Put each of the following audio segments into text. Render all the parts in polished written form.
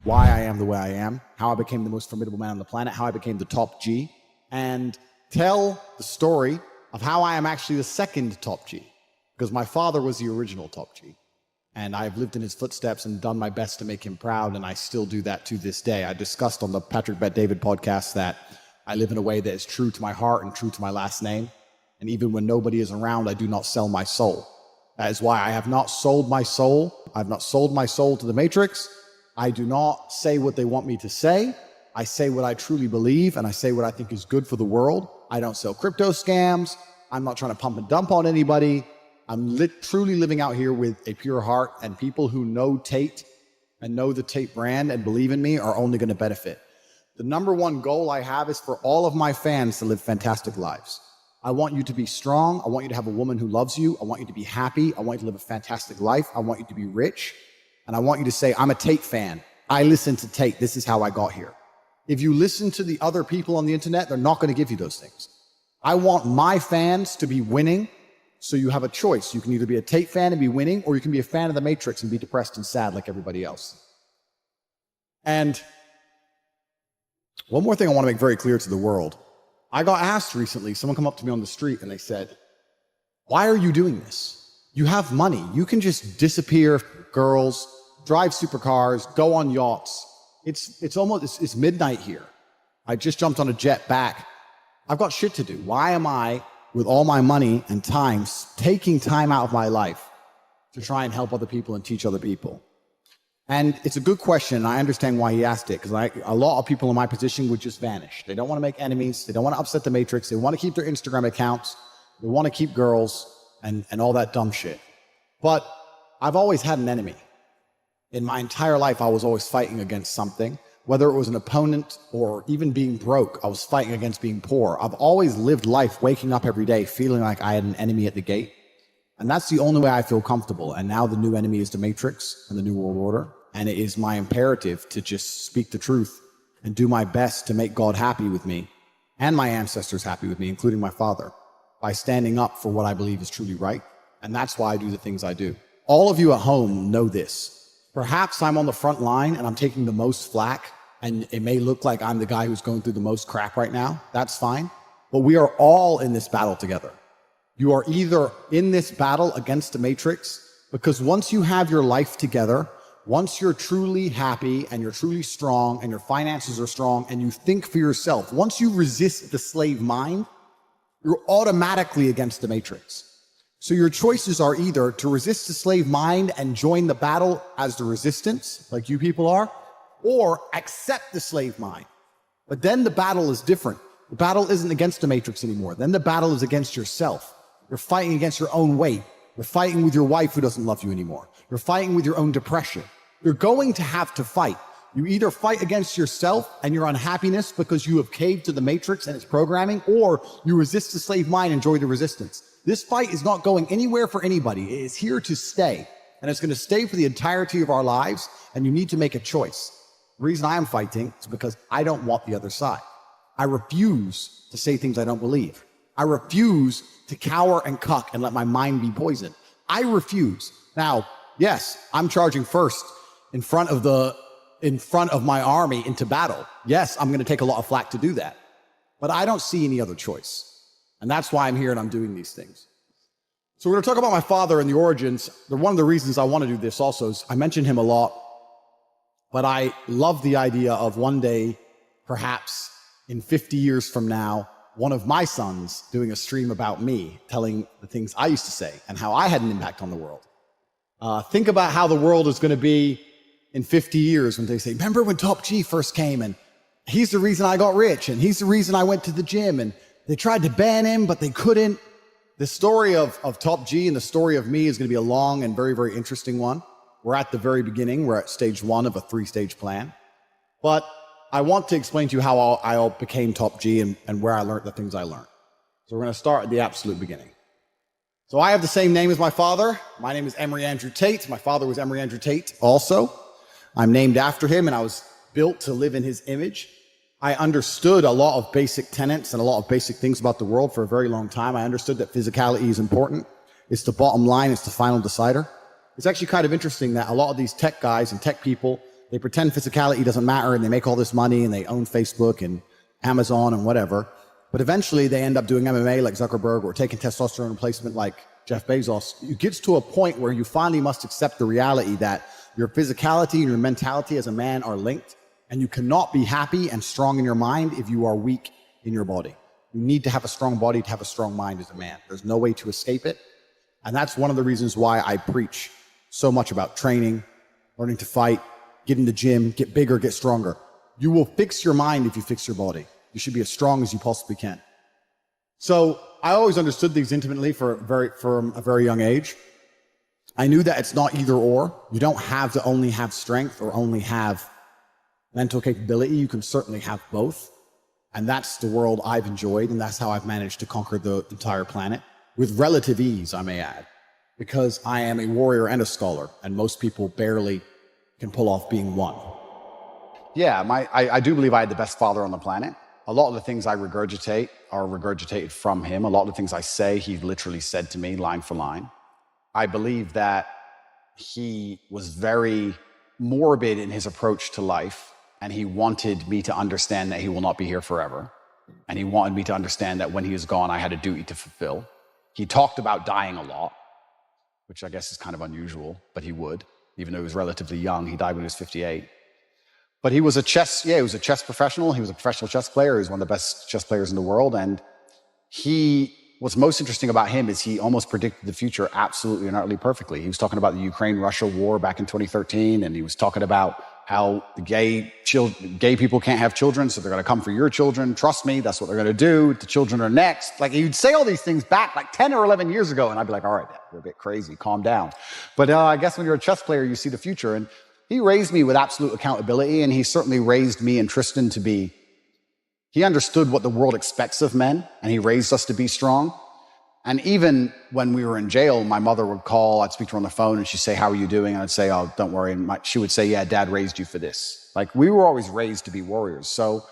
why I am the way I am, how I became the most formidable man on the planet, how I became the top G, and tell the story of how I am actually the second top G, because my father was the original top G. And I've lived in his footsteps and done my best to make him proud, and I still do that to this day. I discussed on the Patrick Bet David podcast that I live in a way that is true to my heart and true to my last name. And even when nobody is around, I do not sell my soul. That is why I have not sold my soul. I have not sold my soul to the Matrix. I do not say what they want me to say. I say what I truly believe, and I say what I think is good for the world. I don't sell crypto scams. I'm not trying to pump and dump on anybody. I'm truly living out here with a pure heart, and people who know Tate and know the Tate brand and believe in me are only going to benefit. The number one goal I have is for all of my fans to live fantastic lives. I want you to be strong. I want you to have a woman who loves you. I want you to be happy. I want you to live a fantastic life. I want you to be rich. And I want you to say, I'm a Tate fan. I listen to Tate. This is how I got here. If you listen to the other people on the internet, they're not going to give you those things. I want my fans to be winning. So you have a choice. You can either be a Tate fan and be winning, or you can be a fan of the Matrix and be depressed and sad like everybody else. And one more thing I want to make very clear to the world. I got asked recently, someone come up to me on the street and they said, why are you doing this? You have money. You can just disappear girls, drive supercars, go on yachts. It's midnight here. I just jumped on a jet back. I've got shit to do. Why am I, with all my money and time, taking time out of my life to try and help other people and teach other people? And it's a good question, and I understand why he asked it, because a lot of people in my position would just vanish. They don't want to make enemies. They don't want to upset the Matrix. They want to keep their Instagram accounts. They want to keep girls and all that dumb shit. But I've always had an enemy. In my entire life, I was always fighting against something. Whether it was an opponent or even being broke, I was fighting against being poor. I've always lived life waking up every day feeling like I had an enemy at the gate. And that's the only way I feel comfortable. And now the new enemy is the Matrix and the New World Order. And it is my imperative to just speak the truth and do my best to make God happy with me and my ancestors happy with me, including my father, by standing up for what I believe is truly right. And that's why I do the things I do. All of you at home know this. Perhaps I'm on the front line and I'm taking the most flack, and it may look like I'm the guy who's going through the most crap right now. That's fine. But we are all in this battle together. You are either in this battle against the Matrix, because once you have your life together, once you're truly happy and you're truly strong and your finances are strong and you think for yourself, once you resist the slave mind, you're automatically against the Matrix. So your choices are either to resist the slave mind and join the battle as the resistance, like you people are, or accept the slave mind. But then the battle is different. The battle isn't against the Matrix anymore. Then the battle is against yourself. You're fighting against your own weight. You're fighting with your wife who doesn't love you anymore. You're fighting with your own depression. You're going to have to fight. You either fight against yourself and your unhappiness because you have caved to the Matrix and its programming, or you resist the slave mind and enjoy the resistance. This fight is not going anywhere for anybody. It is here to stay, and it's going to stay for the entirety of our lives, and you need to make a choice. The reason I am fighting is because I don't want the other side. I refuse to say things I don't believe. I refuse to cower and cuck and let my mind be poisoned. I refuse. Now, yes, I'm charging first in front of my army into battle. Yes, I'm going to take a lot of flack to do that, but I don't see any other choice. And that's why I'm here and I'm doing these things. So we're going to talk about my father and the origins. One of the reasons I want to do this also is I mention him a lot, but I love the idea of one day, perhaps in 50 years from now, one of my sons doing a stream about me, telling the things I used to say and how I had an impact on the world. Think about how the world is going to be in 50 years when they say, remember when Top G first came and he's the reason I got rich and he's the reason I went to the gym, and they tried to ban him, but they couldn't. The story of Top G and the story of me is going to be a long and very, very interesting one. We're at the very beginning. We're at stage 1 of a 3-stage plan. But I want to explain to you how I became Top G and where I learned the things I learned. So we're going to start at the absolute beginning. So I have the same name as my father. My name is Emory Andrew Tate. My father was Emory Andrew Tate also. I'm named after him, and I was built to live in his image. I understood a lot of basic tenets and a lot of basic things about the world for a very long time. I understood that physicality is important. It's the bottom line. It's the final decider. It's actually kind of interesting that a lot of these tech guys and tech people they pretend physicality doesn't matter and they make all this money and they own Facebook and Amazon and whatever. But eventually they end up doing MMA like Zuckerberg or taking testosterone replacement like Jeff Bezos. It gets to a point where you finally must accept the reality that your physicality and your mentality as a man are linked, and you cannot be happy and strong in your mind if you are weak in your body. You need to have a strong body to have a strong mind as a man. There's no way to escape it. And that's one of the reasons why I preach so much about training, learning to fight, get in the gym, get bigger, get stronger. You will fix your mind if you fix your body. You should be as strong as you possibly can. So I always understood these intimately from a very young age. I knew that it's not either or. You don't have to only have strength or only have mental capability. You can certainly have both. And that's the world I've enjoyed, and that's how I've managed to conquer the entire planet with relative ease, I may add, because I am a warrior and a scholar, and most people barely can pull off being one. Yeah, I do believe I had the best father on the planet. A lot of the things I regurgitate are regurgitated from him. A lot of the things I say, he literally said to me line for line. I believe that he was very morbid in his approach to life, and he wanted me to understand that he will not be here forever. And he wanted me to understand that when he is gone, I had a duty to fulfill. He talked about dying a lot, which I guess is kind of unusual, but he would, even though he was relatively young. He died when he was 58. But he was a chess professional. He was a professional chess player. He was one of the best chess players in the world. And what's most interesting about him is he almost predicted the future absolutely and utterly perfectly. He was talking about the Ukraine-Russia war back in 2013, and he was talking about how the gay people can't have children, so they're going to come for your children. Trust me, that's what they're going to do. The children are next. Like, he'd say all these things back like 10 or 11 years ago, and I'd be like, all right, you're a bit crazy, calm down. But I guess when you're a chess player, you see the future. And he raised me with absolute accountability, and he certainly raised me and Tristan to be, he understood what the world expects of men, and he raised us to be strong. And even when we were in jail, my mother would call, I'd speak to her on the phone, and she'd say, how are you doing? And I'd say, oh, don't worry. And she would say, yeah, Dad raised you for this. Like, we were always raised to be warriors. So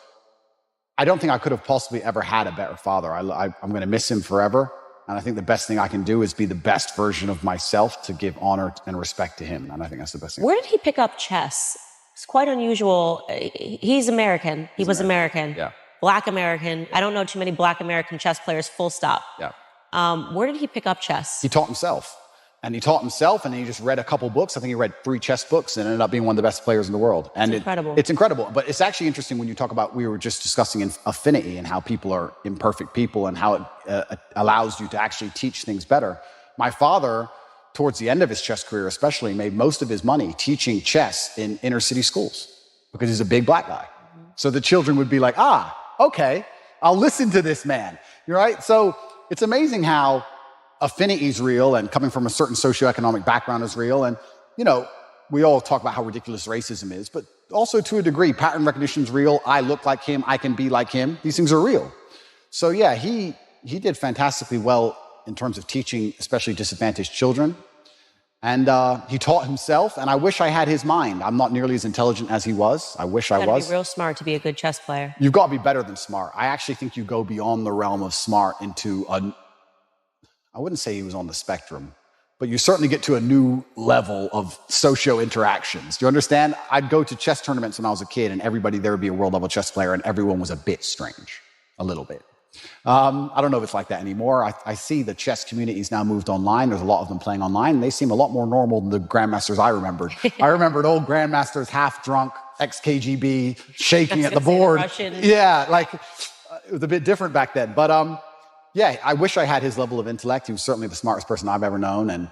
I don't think I could have possibly ever had a better father. I'm going to miss him forever. And I think the best thing I can do is be the best version of myself to give honor and respect to him. And I think that's the best thing. Where did he pick up chess? It's quite unusual. He's American. He was American. Yeah. Black American. I don't know too many Black American chess players, full stop. Yeah. Where did he pick up chess? He taught himself. And he taught himself, and he just read a couple books. I think he read 3 chess books and ended up being one of the best players in the world. And it's incredible. It's incredible. But it's actually interesting when you talk about, we were just discussing affinity and how people are imperfect people and how it allows you to actually teach things better. My father, towards the end of his chess career especially, made most of his money teaching chess in inner city schools because he's a big Black guy. Mm-hmm. So the children would be like, okay, I'll listen to this man. You're right? So it's amazing how affinity is real, and coming from a certain socioeconomic background is real. And, you know, we all talk about how ridiculous racism is, but also to a degree, pattern recognition is real. I look like him. I can be like him. These things are real. So yeah, he did fantastically well in terms of teaching, especially disadvantaged children. And he taught himself, and I wish I had his mind. I'm not nearly as intelligent as he was. I wish I was. You gotta be real smart to be a good chess player. You've got to be better than smart. I actually think you go beyond the realm of smart into I wouldn't say he was on the spectrum, but you certainly get to a new level of socio interactions. Do you understand? I'd go to chess tournaments when I was a kid, and everybody there would be a world level chess player, and everyone was a bit strange, a little bit. I don't know if it's like that anymore. I see the chess community's now moved online. There's a lot of them playing online, and they seem a lot more normal than the grandmasters I remembered. I remembered old grandmasters, half drunk, ex-KGB, shaking at the board. Russian. Yeah, like it was a bit different back then. But yeah, I wish I had his level of intellect. He was certainly the smartest person I've ever known. And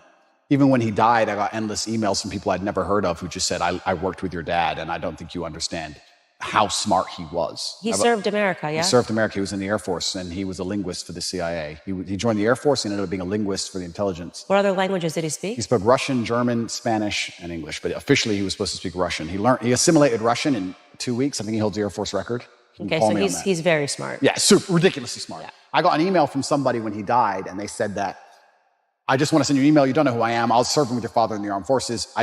even when he died, I got endless emails from people I'd never heard of who just said, I worked with your dad, and I don't think you understand how smart he was. He served America, yeah? He served America. He was in the Air Force, and he was a linguist for the CIA. He joined the Air Force and ended up being a linguist for the intelligence. What other languages did he speak? He spoke Russian, German, Spanish, and English. But officially, he was supposed to speak Russian. He assimilated Russian in 2 weeks. I think he holds the Air Force record. Okay, so he's very smart. Yeah, super, ridiculously smart. Yeah. I got an email from somebody when he died, and they said that, I just want to send you an email. You don't know who I am. I'll serve him with your father in the armed forces.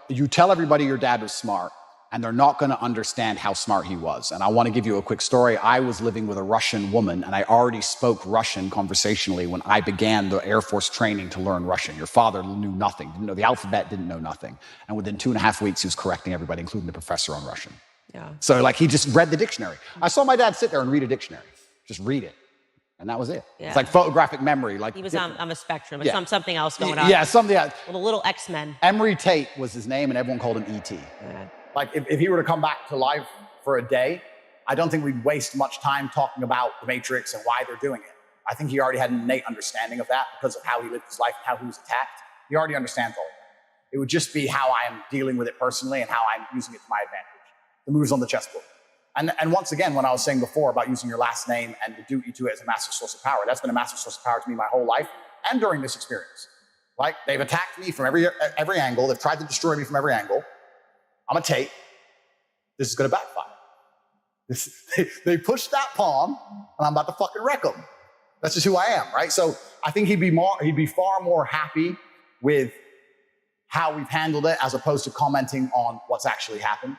You tell everybody your dad was smart, and they're not going to understand how smart he was. And I want to give you a quick story. I was living with a Russian woman, and I already spoke Russian conversationally when I began the Air Force training to learn Russian. Your father knew nothing, didn't know the alphabet, didn't know nothing. And within 2.5 weeks, he was correcting everybody, including the professor on Russian. Yeah. So like he just read the dictionary. I saw my dad sit there and read a dictionary, just read it. And that was it. Yeah. It's like photographic memory. Like He was on a spectrum. Yeah. Something else going on. Yeah, something else. Well, the little X-Men. Emery Tate was his name, and everyone called him E.T. Yeah. Like if he were to come back to life for a day, I don't think we'd waste much time talking about the Matrix and why they're doing it. I think he already had an innate understanding of that because of how he lived his life and how he was attacked. He already understands all of that. It would just be how I am dealing with it personally and how I'm using it to my advantage. The moves on the chessboard. And once again, when I was saying before about using your last name and the duty to it as a massive source of power, that's been a massive source of power to me my whole life and during this experience. Like, they've attacked me from every angle. They've tried to destroy me from every angle. I'm a Tate. This is going to backfire. They pushed that pawn, and I'm about to fucking wreck them. That's just who I am, right? So I think he'd be far more happy with how we've handled it as opposed to commenting on what's actually happened.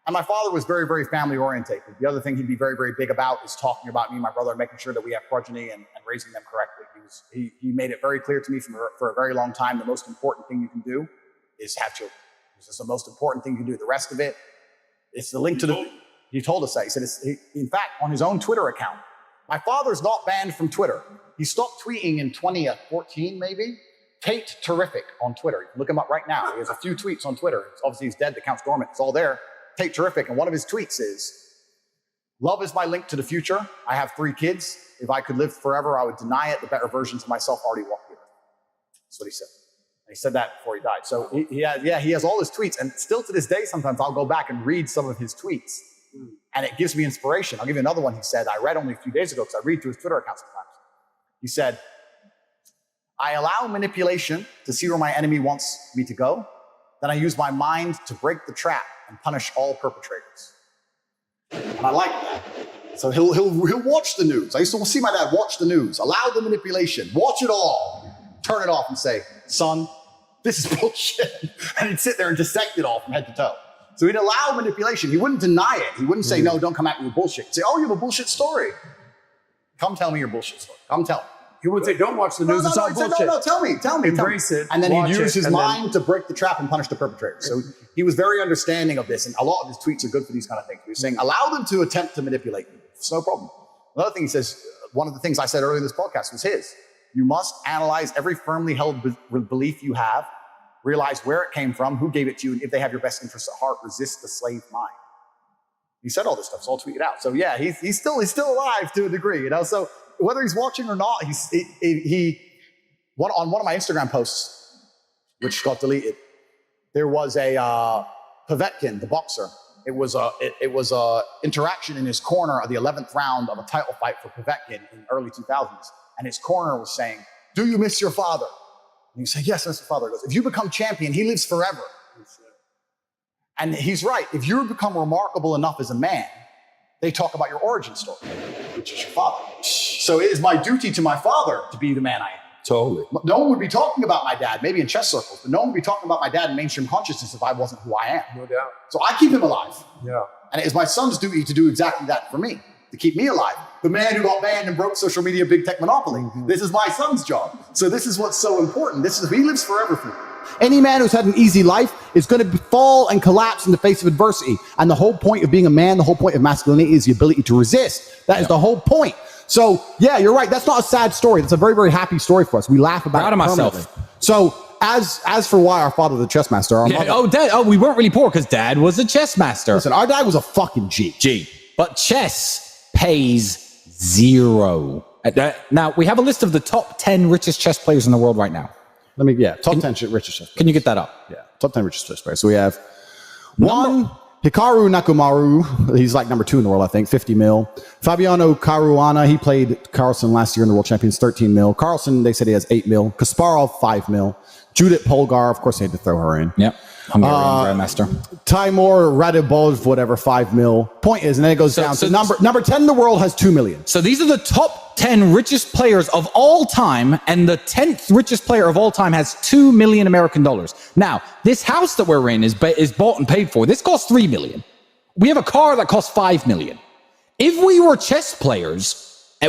And my father was very, very family orientated. The other thing he'd be very, very big about is talking about me and my brother and making sure that we have progeny and raising them correctly. He made it very clear to me for a very long time, the most important thing you can do is have children. This is the most important thing you can do. The rest of it, it's the link to the, he told us that. He said, in fact, on his own Twitter account, my father's not banned from Twitter. He stopped tweeting in 2014, maybe. Tate Terrific on Twitter. You can look him up right now. He has a few tweets on Twitter. Obviously, he's dead. The account's dormant. It's all there. Tate Terrific. And one of his tweets is, love is my link to the future. I have 3 kids. If I could live forever, I would deny it. The better versions of myself already walk the earth. That's what he said. And he said that before he died. So he has all his tweets. And still to this day, sometimes I'll go back and read some of his tweets. And it gives me inspiration. I'll give you another one he said. I read only a few days ago because I read through his Twitter account sometimes. He said, I allow manipulation to see where my enemy wants me to go. Then I use my mind to break the trap and punish all perpetrators. And I like that. So he'll watch the news. I used to see my dad watch the news, allow the manipulation, watch it all, turn it off and say, son, this is bullshit. And he'd sit there and dissect it all from head to toe. So he'd allow manipulation. He wouldn't deny it. He wouldn't say, no, don't come at me with bullshit. He'd say, oh, you have a bullshit story. Come tell me your bullshit story. Come tell me. He would say, don't watch the news, it's all bullshit. No, tell me. Embrace it, And then he'd use his and mind to break the trap and punish the perpetrators. So he was very understanding of this, and a lot of his tweets are good for these kind of things. He was saying, allow them to attempt to manipulate you. It's no problem. Another thing he says, one of the things I said earlier in this podcast was his. You must analyze every firmly held belief you have, realize where it came from, who gave it to you, and if they have your best interests at heart, resist the slave mind. He said all this stuff, it's all tweeted out. So yeah, he's still alive to a degree, you know. So whether he's watching or not, on one of my Instagram posts, which got deleted, there was a Povetkin, the boxer. It was a interaction in his corner of the 11th round of a title fight for Povetkin in the early 2000s, and his corner was saying, "Do you miss your father?" And he said, "Yes, I miss my father." He goes, "If you become champion, he lives forever." And he's right. If you become remarkable enough as a man, they talk about your origin story, which is your father. So it is my duty to my father to be the man I am. Totally. No one would be talking about my dad, maybe in chess circles, but no one would be talking about my dad in mainstream consciousness if I wasn't who I am. No doubt. So I keep him alive. Yeah. And it is my son's duty to do exactly that for me, to keep me alive. The man who got banned and broke social media big tech monopoly. This is my son's job. So this is what's so important. He lives forever for me. Any man who's had an easy life is going to fall and collapse in the face of adversity. And the whole point of being a man, the whole point of masculinity is the ability to resist. That is the whole point. So yeah, you're right. That's not a sad story. That's a very, very happy story for us. We laugh about Proud it of myself. permanently. So as for why our father, the chess master, our mother, Dad. We weren't really poor because Dad was a chess master. listen, our dad was a fucking G. But chess pays zero. Now, we have a list of the top 10 richest chess players in the world right now. Top 10 richest chess players. Can you get that up? Yeah, top 10 richest chess players. So we have one, Hikaru Nakamura. He's like number 2 in the world, I think, 50 mil. Fabiano Caruana, he played Carlsen last year in the World Champions, 13 mil. Carlsen, they said he has 8 mil. Kasparov, 5 mil. Judith Polgar, of course, they had to throw her in. Yep. Hungarian Grandmaster. Timur Radibov, whatever, 5 mil. Point is, and then it goes down. So number 10 in the world has 2 million. So these are the top 10 richest players of all time, and the 10th richest player of all time has $2 million American dollars. Now, this house that we're in is bought and paid for. This costs $3 million. We have a car that costs $5 million. If we were chess players,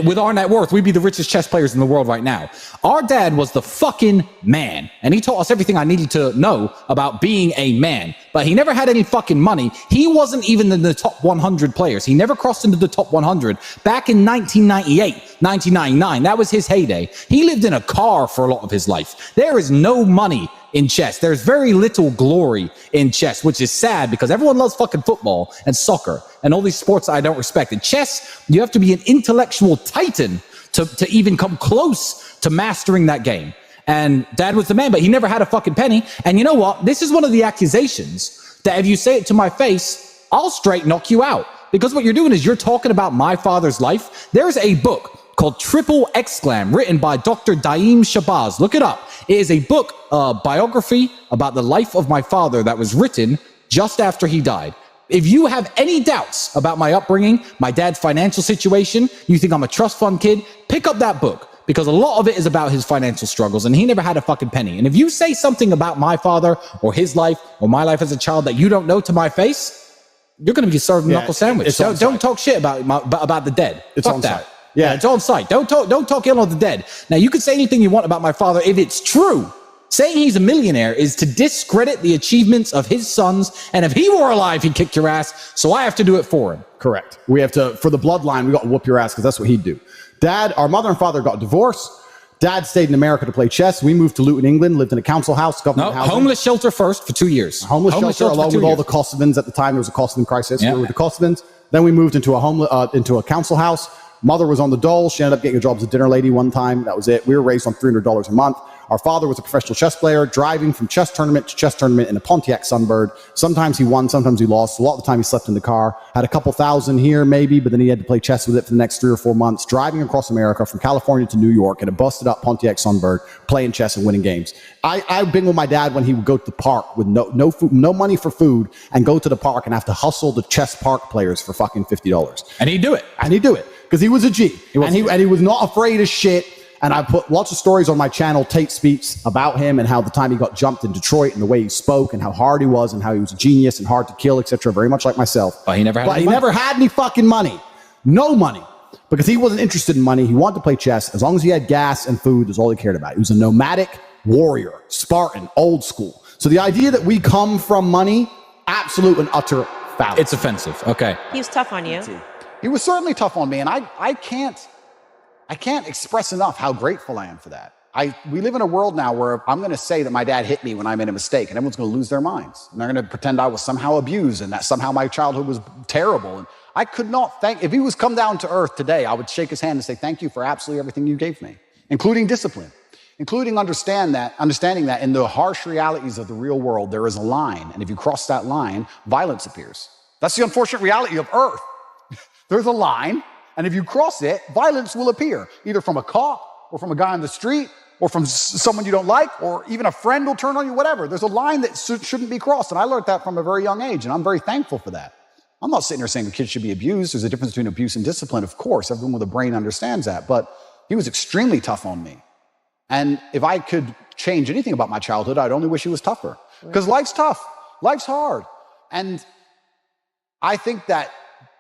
with our net worth, we'd be the richest chess players in the world right now. Our dad was the fucking man, and he taught us everything I needed to know about being a man, but he never had any fucking money. He wasn't even in the top 100 players. He never crossed into the top 100. Back in 1998, 1999, that was his heyday. He lived in a car for a lot of his life. There is no money in chess. There's very little glory in chess, which is sad because everyone loves fucking football and soccer and all these sports I don't respect. In chess, you have to be an intellectual titan to even come close to mastering that game. And dad was the man, but he never had a fucking penny. And you know what? This is one of the accusations that if you say it to my face, I'll straight knock you out. Because what you're doing is you're talking about my father's life. There's a book called Triple Exclam, written by Dr. Daim Shabazz. Look it up. It is a book, biography about the life of my father that was written just after he died. If you have any doubts about my upbringing, my dad's financial situation, you think I'm a trust fund kid, pick up that book, because a lot of it is about his financial struggles, and he never had a fucking penny. And if you say something about my father or his life or my life as a child that you don't know to my face, you're going to be served a knuckle sandwich. Don't talk shit about the dead. It's Fuck on that. Site. Yeah, it's on site. Don't talk ill of the dead. Now, you can say anything you want about my father if it's true. Saying he's a millionaire is to discredit the achievements of his sons, and if he were alive, he'd kick your ass, so I have to do it for him. Correct. We have to, for the bloodline, we got to whoop your ass because that's what he'd do. Dad, our mother and father got divorced. Dad stayed in America to play chess. We moved to Luton, England, lived in a council house, government housing. Homeless shelter first for 2 years. Homeless shelter along with all the Kosovans at the time. There was a Kosovan crisis. We were with the Kosovans. Then we moved into a council house. Mother was on the dole. She ended up getting a job as a dinner lady one time. That was it. We were raised on $300 a month. Our father was a professional chess player, driving from chess tournament to chess tournament in a Pontiac Sunbird. Sometimes he won, sometimes he lost. A lot of the time he slept in the car. Had a couple thousand here maybe, but then he had to play chess with it for the next 3 or 4 months, driving across America from California to New York in a busted up Pontiac Sunbird, playing chess and winning games. I've been with my dad when he would go to the park with no food, no money for food, and go to the park and have to hustle the chess park players for fucking $50. And he'd do it. Because he was a G. And he was not afraid of shit. And I put lots of stories on my channel, Tate Speaks, about him and how the time he got jumped in Detroit and the way he spoke and how hard he was and how he was a genius and hard to kill, etc. Very much like myself. But he never had any fucking money. No money. Because he wasn't interested in money. He wanted to play chess. As long as he had gas and food, that's all he cared about. He was a nomadic warrior, Spartan, old school. So the idea that we come from money, absolute and utter fallacy. It's offensive. Okay. He was tough on you. He was certainly tough on me, and I can't express enough how grateful I am for that. We live in a world now where I'm going to say that my dad hit me when I made a mistake, and everyone's going to lose their minds. And they're going to pretend I was somehow abused and that somehow my childhood was terrible. And I could not if he was come down to earth today, I would shake his hand and say, thank you for absolutely everything you gave me, including discipline, including understanding that in the harsh realities of the real world, there is a line. And if you cross that line, violence appears. That's the unfortunate reality of earth. There's a line. And if you cross it, violence will appear, either from a cop or from a guy on the street or from someone you don't like, or even a friend will turn on you, whatever. There's a line that shouldn't be crossed. And I learned that from a very young age, and I'm very thankful for that. I'm not sitting here saying the kids should be abused. There's a difference between abuse and discipline, of course. Everyone with a brain understands that. But he was extremely tough on me. And if I could change anything about my childhood, I'd only wish he was tougher. Because life's tough. Life's hard. And I think that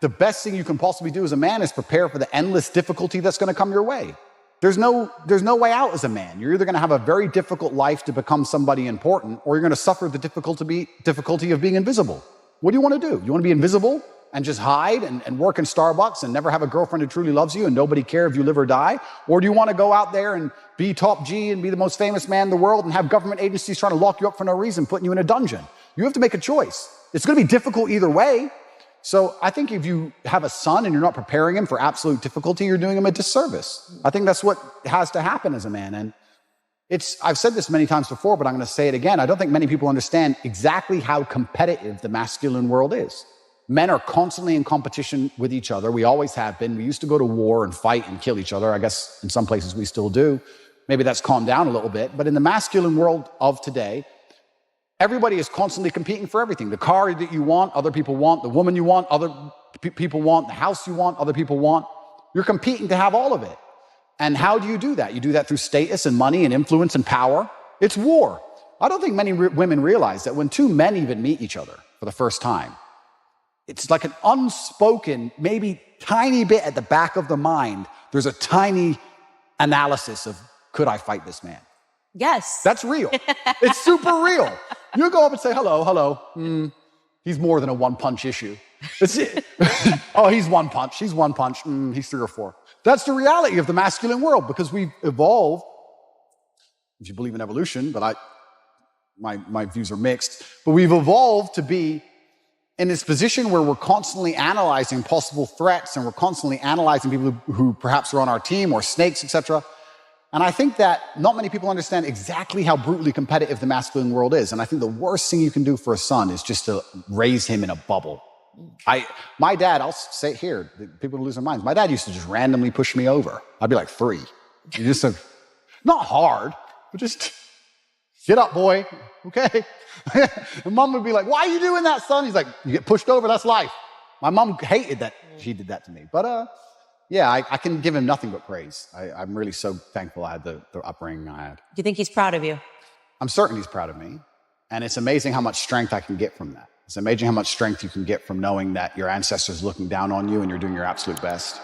the best thing you can possibly do as a man is prepare for the endless difficulty that's going to come your way. There's no way out as a man. You're either going to have a very difficult life to become somebody important, or you're going to suffer the difficulty of being invisible. What do you want to do? You want to be invisible and just hide and work in Starbucks and never have a girlfriend who truly loves you and nobody care if you live or die? Or do you want to go out there and be top G and be the most famous man in the world and have government agencies trying to lock you up for no reason, putting you in a dungeon? You have to make a choice. It's going to be difficult either way. So I think if you have a son and you're not preparing him for absolute difficulty, you're doing him a disservice. I think that's what has to happen as a man. And I've said this many times before, but I'm going to say it again. I don't think many people understand exactly how competitive the masculine world is. Men are constantly in competition with each other. We always have been. We used to go to war and fight and kill each other. I guess in some places we still do. Maybe that's calmed down a little bit. But in the masculine world of today, everybody is constantly competing for everything. The car that you want, other people want. The woman you want, other people want. The house you want, other people want. You're competing to have all of it. And how do you do that? You do that through status and money and influence and power. It's war. I don't think many women realize that when two men even meet each other for the first time, it's like an unspoken, maybe tiny bit at the back of the mind, there's a tiny analysis of, could I fight this man? Yes. That's real. It's super real. You go up and say, hello. He's more than a one-punch issue. That's it. Oh, he's one punch. He's one punch. He's 3 or 4. That's the reality of the masculine world because we've evolved, if you believe in evolution, but my views are mixed, but we've evolved to be in this position where we're constantly analyzing possible threats and we're constantly analyzing people who perhaps are on our team or snakes, etc. And I think that not many people understand exactly how brutally competitive the masculine world is. And I think the worst thing you can do for a son is just to raise him in a bubble. My dad, I'll say it here, people lose their minds. My dad used to just randomly push me over. I'd be like 3. You just not hard, but just get up, boy. Okay. And mom would be like, why are you doing that, son? He's like, you get pushed over, that's life. My mom hated that she did that to me. But yeah, I can give him nothing but praise. I'm really so thankful I had the upbringing I had. Do you think he's proud of you? I'm certain he's proud of me. And it's amazing how much strength I can get from that. It's amazing how much strength you can get from knowing that your ancestors are looking down on you and you're doing your absolute best.